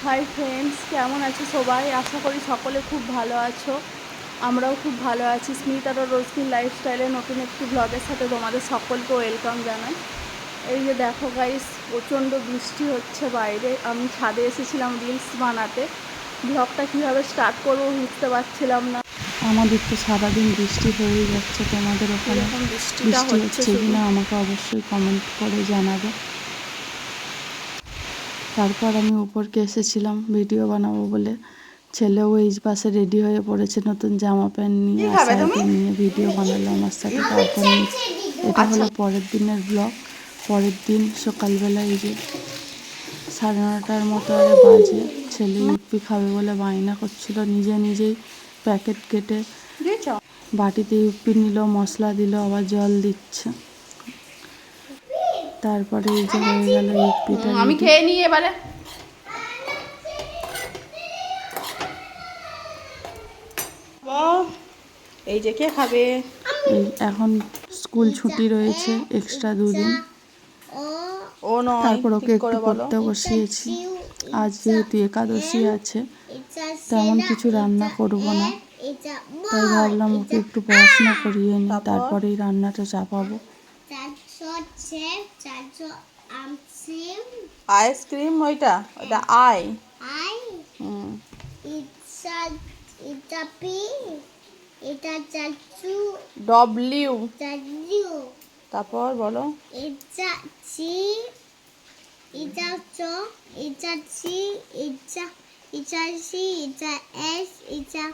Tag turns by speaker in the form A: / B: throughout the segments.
A: Hi friends, কেমন আছো সবাই? আশা করি সকলে খুব ভালো আছো। আমরাও খুব ভালো আছি। স্মিতা আর রোজকিন লাইফস্টাইলে নতুন একটি ব্লগের সাথে তোমাদের সকলকে ওয়েলকাম জানাই। এই যে দেখো গাইস, প্রচণ্ড বৃষ্টি হচ্ছে বাইরে। আমি ছাদে এসেছিলাম রিলস বানাতে। ব্লগটা কীভাবে স্টার্ট করবো বুঝতে পারছিলাম না।
B: আমাদের তো সারাদিন বৃষ্টি হয়েই যাচ্ছে। তোমাদের ওখানে বৃষ্টি হচ্ছে কিনা আমাকে অবশ্যই কমেন্ট করে জানাবে। তারপর আমি উপরকে এসেছিলাম ভিডিও বানাবো বলে। ছেলেও এই পাশে রেডি হয়ে পড়েছে নতুন জামা প্যান্ট নিয়ে, সাইকেল নিয়ে ভিডিও বানালো আমার সাথে। তারপর এটা হলো পরের দিনের ব্লগ। পরের দিন সকালবেলা এই যে 9:30 মতো বাজে। ছেলে ইউপি খাবে বলে বায়না করছিল, নিজেই প্যাকেট কেটে বাটিতে ইউপি নিল, মশলা দিল, আবার জল দিচ্ছে। তারপরে এই যে হয়ে গেল ইউপিটা।
A: আমি খেয়ে নিই এবারে। এই যে কে খাবে?
B: এখন স্কুল ছুটি রয়েছে এক্সট্রা 2 দিন। তারপর ওকে একটু পড়তে বসিয়েছি। আজ যেহেতু একাদশী আছে, তেমন কিছু রান্না করব না, তাই ভাবলাম ওকে একটু পড়াশোনা করিয়ে নিই, তারপরেই রান্নাটা চাপাবো।
A: আইসক্রিম ওইটা আই
C: এটা চাচু
A: ডব্লিউ। তারপর বলো
C: এটা চি এটা চ এটা চি এটা এটা সি এটা এস এটা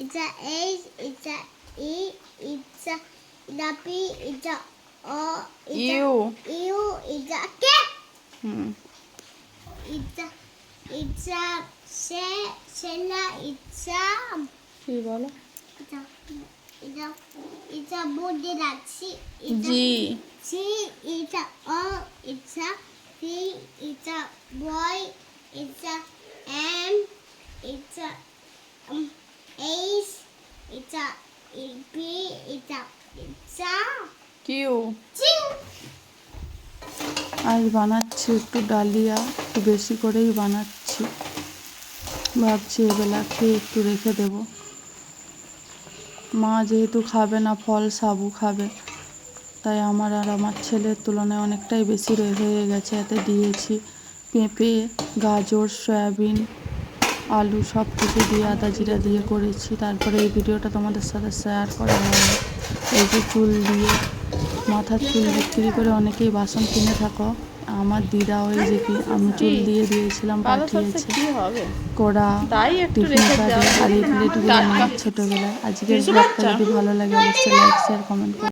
C: এটা এস এটা ই এটা এটা পি এটা ও
A: ইউ
C: ইউ এটা কে
A: হুম
C: এটা এটা সে সেনা এটা
A: কি বলো?
C: এটা এটা এটা বোর্ডে রাখছি।
A: জি
C: জি এটা ও এটা পি এটা বয় এটা এম এটা এইচ এটা পি এটা এটা
A: কিউ।
C: চিং।
B: আজ বানাচ্ছি একটু ডালিয়া, একটু বেশি করেই বানাচ্ছি। ভাবছি এবেলা খেয়ে একটু রেখে দেব। মা যেহেতু খাবে না, ফল সাবু খাবে, তাই আমার আর আমার ছেলের তুলনায় অনেকটাই বেশি হয়ে গেছে। এতে দিয়েছি পেঁপে, গাজর, সয়াবিন, আলু সব কিছু দিয়ে আদা জিরা দিয়ে করেছি। তারপরে এই ভিডিওটা তোমাদের সাথে শেয়ার করা হলো। এই যে চুল দিয়ে, মাথার চুল বিক্রি করে অনেকেই বাসন কিনে থাকো। আমার দিদাও এই যে কি আমি চুল দিয়ে দিয়েছিলাম, পাঠিয়েছে কড়া, টিফিন কার্ডে আর এই প্লেটগুলো আমার ছোটোবেলায়। আজকের ব্লগটা যদি ভালো লাগে অবশ্যই লাইক শেয়ার কমেন্ট করো।